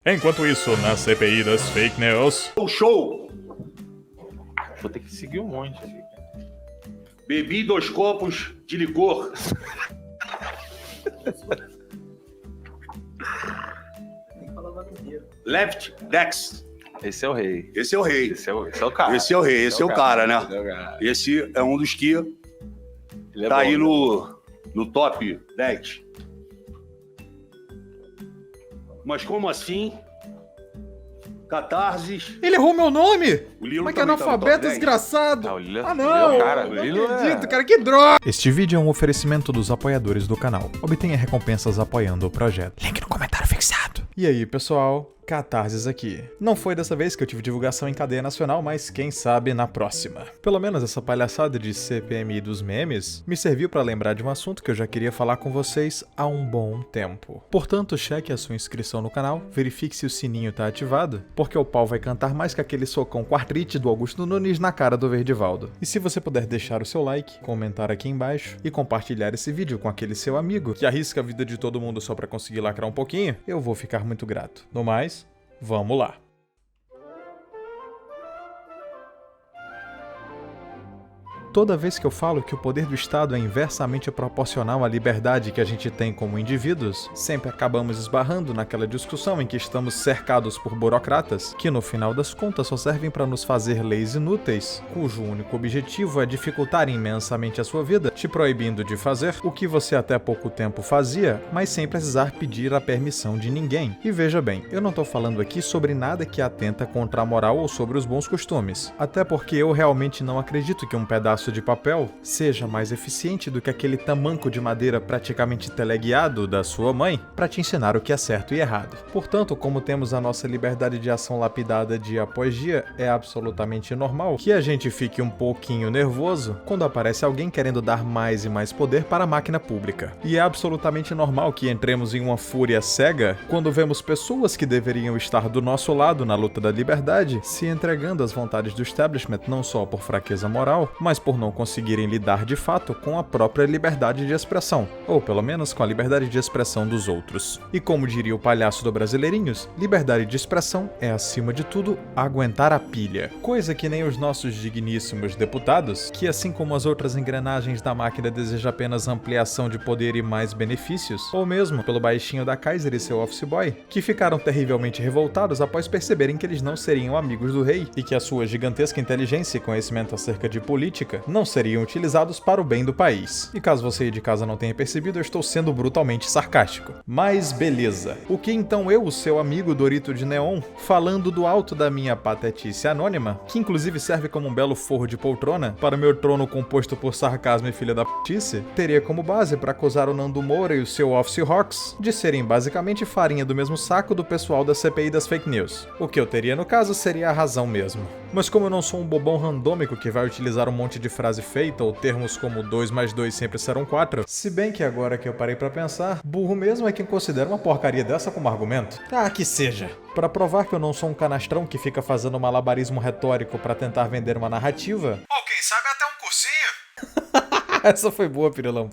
Enquanto isso, na CPI das fake news... O show! Vou ter que seguir um monte aqui. Bebi 2 copos de licor. Left Dex. Esse é o rei. Esse é o rei. Esse é o cara. Esse é o rei, esse é o cara, né? Esse é o cara. Esse é um dos que Ele é tá bom, aí né? no top 10. Mas como assim? Catarses. Ele errou meu nome! O Lilo Como é que é também tá no top analfabeto 10. desgraçado? Ah, o Lilo- Ah, Lilo não! é o cara. Não Lilo é- acredito, cara, que droga! Este vídeo é um oferecimento dos apoiadores do canal. Obtenha recompensas apoiando o projeto. Link no comentário fixado. E aí, pessoal? Catarses aqui. Não foi dessa vez que eu tive divulgação em cadeia nacional, mas quem sabe na próxima. Pelo menos essa palhaçada de CPMI dos memes me serviu para lembrar de um assunto que eu já queria falar com vocês há um bom tempo. Portanto, cheque a sua inscrição no canal, verifique se o sininho tá ativado, porque o pau vai cantar mais que aquele socão quartrite do Augusto Nunes na cara do Verdivaldo. E se você puder deixar o seu like, comentar aqui embaixo e compartilhar esse vídeo com aquele seu amigo que arrisca a vida de todo mundo só para conseguir lacrar um pouquinho, eu vou ficar muito grato. No mais, vamos lá. Toda vez que eu falo que o poder do Estado é inversamente proporcional à liberdade que a gente tem como indivíduos, sempre acabamos esbarrando naquela discussão em que estamos cercados por burocratas, que no final das contas só servem para nos fazer leis inúteis, cujo único objetivo é dificultar imensamente a sua vida, te proibindo de fazer o que você até pouco tempo fazia, mas sem precisar pedir a permissão de ninguém. E veja bem, eu não tô falando aqui sobre nada que atenta contra a moral ou sobre os bons costumes, até porque eu realmente não acredito que um pedaço de papel seja mais eficiente do que aquele tamanco de madeira praticamente teleguiado da sua mãe para te ensinar o que é certo e errado. Portanto, como temos a nossa liberdade de ação lapidada dia após dia, é absolutamente normal que a gente fique um pouquinho nervoso quando aparece alguém querendo dar mais e mais poder para a máquina pública. E é absolutamente normal que entremos em uma fúria cega quando vemos pessoas que deveriam estar do nosso lado na luta da liberdade se entregando às vontades do establishment não só por fraqueza moral, mas por não conseguirem lidar de fato com a própria liberdade de expressão, ou pelo menos com a liberdade de expressão dos outros. E como diria o palhaço do Brasileirinhos, liberdade de expressão é, acima de tudo, aguentar a pilha. Coisa que nem os nossos digníssimos deputados, que assim como as outras engrenagens da máquina desejam apenas ampliação de poder e mais benefícios, ou mesmo pelo baixinho da Kaiser e seu office boy, que ficaram terrivelmente revoltados após perceberem que eles não seriam amigos do rei e que a sua gigantesca inteligência e conhecimento acerca de política não seriam utilizados para o bem do país. E caso você aí de casa não tenha percebido, eu estou sendo brutalmente sarcástico. Mas beleza. O que então eu, o seu amigo Dorito de Neon, falando do alto da minha patetice anônima, que inclusive serve como um belo forro de poltrona para o meu trono composto por sarcasmo e filha da p***ice, teria como base para acusar o Nando Moura e o seu Office Rocks de serem basicamente farinha do mesmo saco do pessoal da CPI das fake news. O que eu teria no caso seria a razão mesmo. Mas como eu não sou um bobão randômico que vai utilizar um monte de frase feita ou termos como 2 mais 2 sempre serão 4, se bem que agora que eu parei pra pensar, burro mesmo é quem considera uma porcaria dessa como argumento. Ah, que seja. Pra provar que eu não sou um canastrão que fica fazendo malabarismo retórico pra tentar vender uma narrativa, ou quem sabe até um cursinho. Essa foi boa, Pirilão.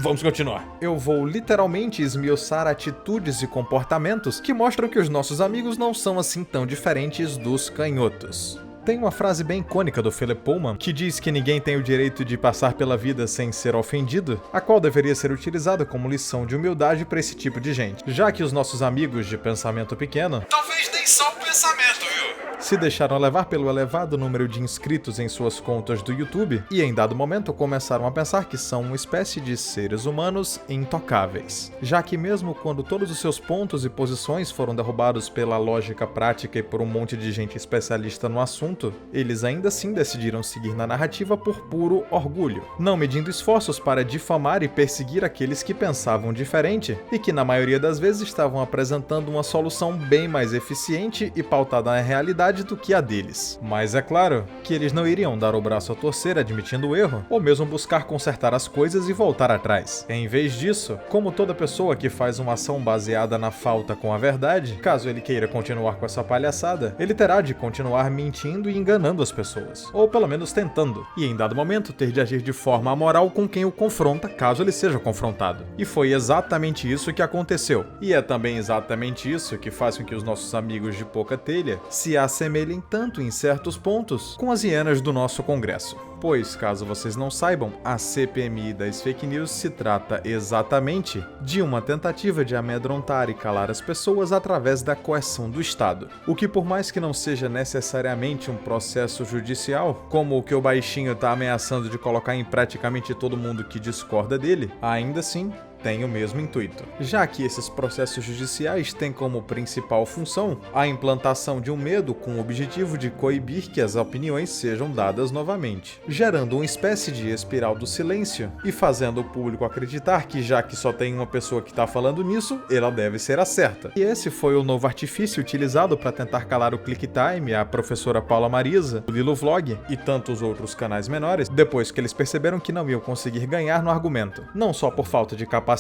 Vamos continuar. Eu vou literalmente esmiuçar atitudes e comportamentos que mostram que os nossos amigos não são assim tão diferentes dos canhotos. Tem uma frase bem icônica do Philip Pullman que diz que ninguém tem o direito de passar pela vida sem ser ofendido, a qual deveria ser utilizada como lição de humildade para esse tipo de gente, já que os nossos amigos de pensamento pequeno talvez nem só o pensamento, viu? Se deixaram levar pelo elevado número de inscritos em suas contas do YouTube e em dado momento começaram a pensar que são uma espécie de seres humanos intocáveis, já que mesmo quando todos os seus pontos e posições foram derrubados pela lógica prática e por um monte de gente especialista no assunto, eles ainda assim decidiram seguir na narrativa por puro orgulho, não medindo esforços para difamar e perseguir aqueles que pensavam diferente e que na maioria das vezes estavam apresentando uma solução bem mais eficiente eficiente e pautada na realidade do que a deles. Mas é claro que eles não iriam dar o braço a torcer admitindo o erro, ou mesmo buscar consertar as coisas e voltar atrás. Em vez disso, como toda pessoa que faz uma ação baseada na falta com a verdade, caso ele queira continuar com essa palhaçada, ele terá de continuar mentindo e enganando as pessoas, ou pelo menos tentando, e em dado momento ter de agir de forma amoral com quem o confronta, caso ele seja confrontado. E foi exatamente isso que aconteceu. E é também exatamente isso que faz com que os nossos amigos de pouca telha se assemelhem tanto em certos pontos com as hienas do nosso Congresso. Pois, caso vocês não saibam, a CPMI das fake news se trata exatamente de uma tentativa de amedrontar e calar as pessoas através da coerção do Estado. O que, por mais que não seja necessariamente um processo judicial, como o que o baixinho tá ameaçando de colocar em praticamente todo mundo que discorda dele, ainda assim tem o mesmo intuito, já que esses processos judiciais têm como principal função a implantação de um medo com o objetivo de coibir que as opiniões sejam dadas novamente, gerando uma espécie de espiral do silêncio e fazendo o público acreditar que, já que só tem uma pessoa que está falando nisso, ela deve ser a certa. E esse foi o novo artifício utilizado para tentar calar o ClickTime, a professora Paula Marisa, o Lilo Vlog e tantos outros canais menores, depois que eles perceberam que não iam conseguir ganhar no argumento, não só por falta de capacidade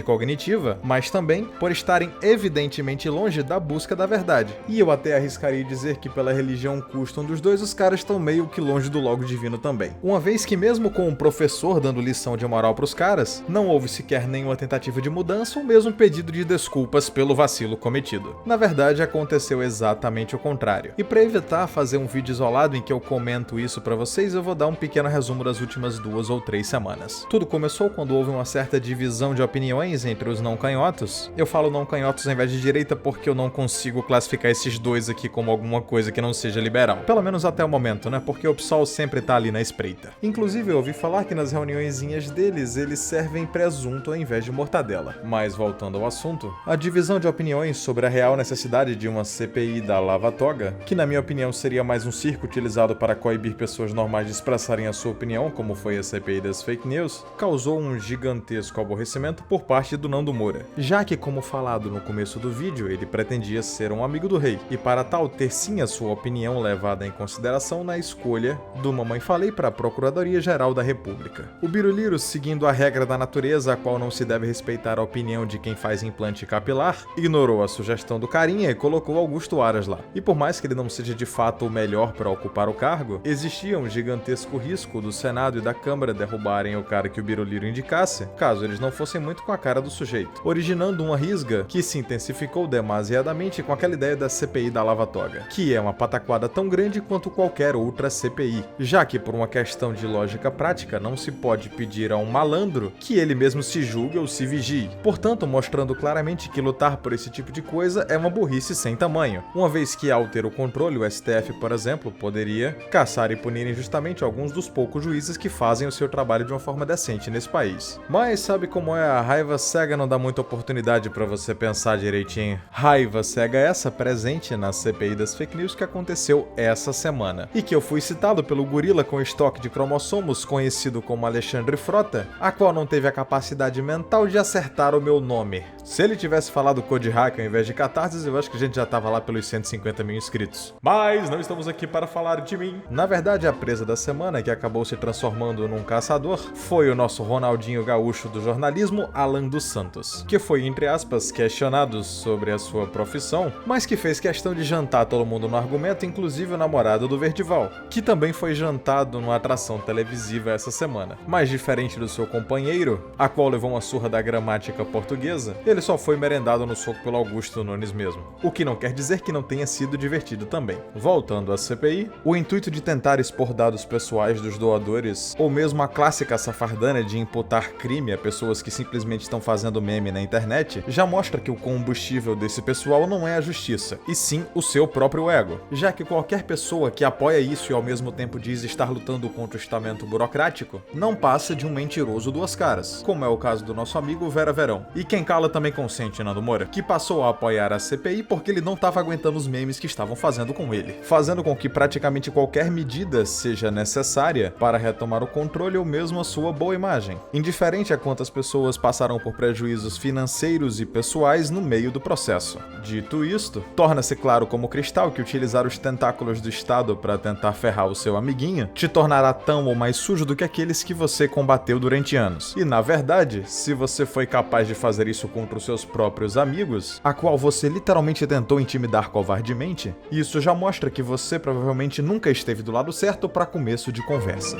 cognitiva, mas também por estarem evidentemente longe da busca da verdade. E eu até arriscaria dizer que pela religião custom dos dois, os caras estão meio que longe do logo divino também. Uma vez que mesmo com um professor dando lição de moral pros caras, não houve sequer nenhuma tentativa de mudança ou mesmo pedido de desculpas pelo vacilo cometido. Na verdade, aconteceu exatamente o contrário. E para evitar fazer um vídeo isolado em que eu comento isso pra vocês, eu vou dar um pequeno resumo das últimas 2 ou 3 semanas. Tudo começou quando houve uma certa divisão de opiniões entre os não canhotos. Eu falo não canhotos ao invés de direita porque eu não consigo classificar esses dois aqui como alguma coisa que não seja liberal. Pelo menos até o momento, né? Porque o PSOL sempre tá ali na espreita. Inclusive, eu ouvi falar que nas reuniõezinhas deles, eles servem presunto ao invés de mortadela. Mas voltando ao assunto, a divisão de opiniões sobre a real necessidade de uma CPI da Lava Toga, que na minha opinião seria mais um circo utilizado para coibir pessoas normais de expressarem a sua opinião, como foi a CPI das fake news, causou um gigantesco aborrecimento por parte do Nando Moura, já que, como falado no começo do vídeo, ele pretendia ser um amigo do rei, e para tal ter sim a sua opinião levada em consideração na escolha do Mamãe Falei para a Procuradoria-Geral da República. O Biruliro, seguindo a regra da natureza, a qual não se deve respeitar a opinião de quem faz implante capilar, ignorou a sugestão do carinha e colocou Augusto Aras lá. E por mais que ele não seja de fato o melhor para ocupar o cargo, existia um gigantesco risco do Senado e da Câmara derrubarem o cara que o Biruliro indicasse, caso eles não fossem muito com a cara do sujeito, originando uma risga que se intensificou demasiadamente com aquela ideia da CPI da Lava Toga, que é uma pataquada tão grande quanto qualquer outra CPI, já que por uma questão de lógica prática não se pode pedir a um malandro que ele mesmo se julgue ou se vigie, portanto mostrando claramente que lutar por esse tipo de coisa é uma burrice sem tamanho, uma vez que ao ter o controle, o STF, por exemplo, poderia caçar e punir injustamente alguns dos poucos juízes que fazem o seu trabalho de uma forma decente nesse país. Mas sabe como é? A raiva cega não dá muita oportunidade pra você pensar direitinho. Raiva cega essa presente na CPI das fake news que aconteceu essa semana, e que eu fui citado pelo gorila com estoque de cromossomos conhecido como Alexandre Frota, a qual não teve a capacidade mental de acertar o meu nome. Se ele tivesse falado Code Hack ao invés de Catarses, eu acho que a gente já tava lá pelos 150 mil inscritos. Mas não estamos aqui para falar de mim. Na verdade, a presa da semana, que acabou se transformando num caçador, foi o nosso Ronaldinho Gaúcho do jornalismo, Alan dos Santos, que foi, entre aspas, questionado sobre a sua profissão, mas que fez questão de jantar todo mundo no argumento, inclusive o namorado do Verdival, que também foi jantado numa atração televisiva essa semana. Mas diferente do seu companheiro, a qual levou uma surra da gramática portuguesa, ele só foi merendado no soco pelo Augusto Nunes mesmo. O que não quer dizer que não tenha sido divertido também. Voltando à CPI, o intuito de tentar expor dados pessoais dos doadores, ou mesmo a clássica safardana de imputar crime a pessoas que simplesmente estão fazendo meme na internet, já mostra que o combustível desse pessoal não é a justiça, e sim o seu próprio ego, já que qualquer pessoa que apoia isso e ao mesmo tempo diz estar lutando contra o estamento burocrático, não passa de um mentiroso duas caras, como é o caso do nosso amigo Vera Verão. E quem cala também consente, Nando Moura, que passou a apoiar a CPI porque ele não estava aguentando os memes que estavam fazendo com ele, fazendo com que praticamente qualquer medida seja necessária para retomar o controle ou mesmo a sua boa imagem, indiferente a quantas pessoas pessoas passarão por prejuízos financeiros e pessoais no meio do processo. Dito isto, torna-se claro como cristal que utilizar os tentáculos do Estado para tentar ferrar o seu amiguinho te tornará tão ou mais sujo do que aqueles que você combateu durante anos. E na verdade, se você foi capaz de fazer isso contra os seus próprios amigos, a qual você literalmente tentou intimidar covardemente, isso já mostra que você provavelmente nunca esteve do lado certo para começo de conversa.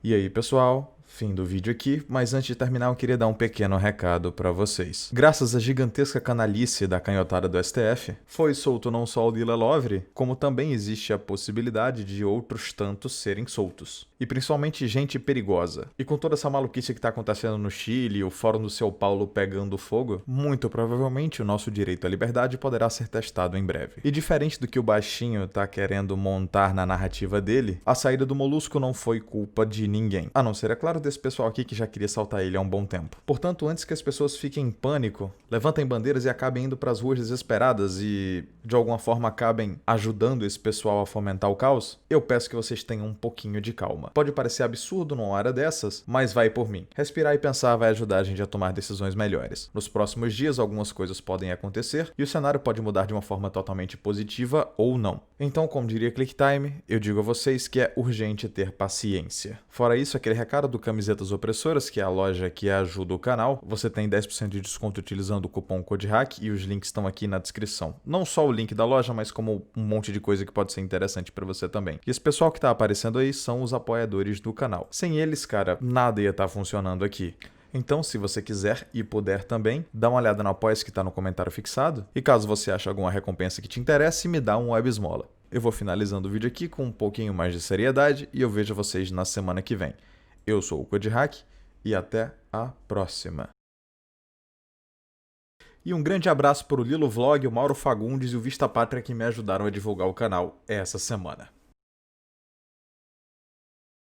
E aí, pessoal? Fim do vídeo aqui, mas antes de terminar eu queria dar um pequeno recado para vocês. Graças à gigantesca canalice da canhotada do STF, foi solto não só o Lila Lovre, como também existe a possibilidade de outros tantos serem soltos. E principalmente gente perigosa. E com toda essa maluquice que tá acontecendo no Chile, o Fórum do São Paulo pegando fogo, muito provavelmente o nosso direito à liberdade poderá ser testado em breve. E diferente do que o baixinho tá querendo montar na narrativa dele, a saída do Molusco não foi culpa de ninguém. A não ser, é claro, desse pessoal aqui que já queria soltar ele há um bom tempo. Portanto, antes que as pessoas fiquem em pânico, levantem bandeiras e acabem indo pras ruas desesperadas e, de alguma forma, acabem ajudando esse pessoal a fomentar o caos, eu peço que vocês tenham um pouquinho de calma. Pode parecer absurdo numa hora dessas, mas vai por mim. Respirar e pensar vai ajudar a gente a tomar decisões melhores. Nos próximos dias, algumas coisas podem acontecer e o cenário pode mudar de uma forma totalmente positiva ou não. Então, como diria ClickTime, eu digo a vocês que é urgente ter paciência. Fora isso, aquele recado do Camisetas Opressoras, que é a loja que ajuda o canal, você tem 10% de desconto utilizando o cupom CODEHACK e os links estão aqui na descrição. Não só o link da loja, mas como um monte de coisa que pode ser interessante para você também. E esse pessoal que tá aparecendo aí são os apoiadores do canal. Sem eles, cara, nada ia estar funcionando aqui. Então, se você quiser e puder também, dá uma olhada no Apoia-se que está no comentário fixado. E caso você ache alguma recompensa que te interesse, me dá um web esmola. Eu vou finalizando o vídeo aqui com um pouquinho mais de seriedade e eu vejo vocês na semana que vem. Eu sou o CODEHACK e até a próxima. E um grande abraço para o Lilo Vlog, o Mauro Fagundes e o Vista Pátria que me ajudaram a divulgar o canal essa semana.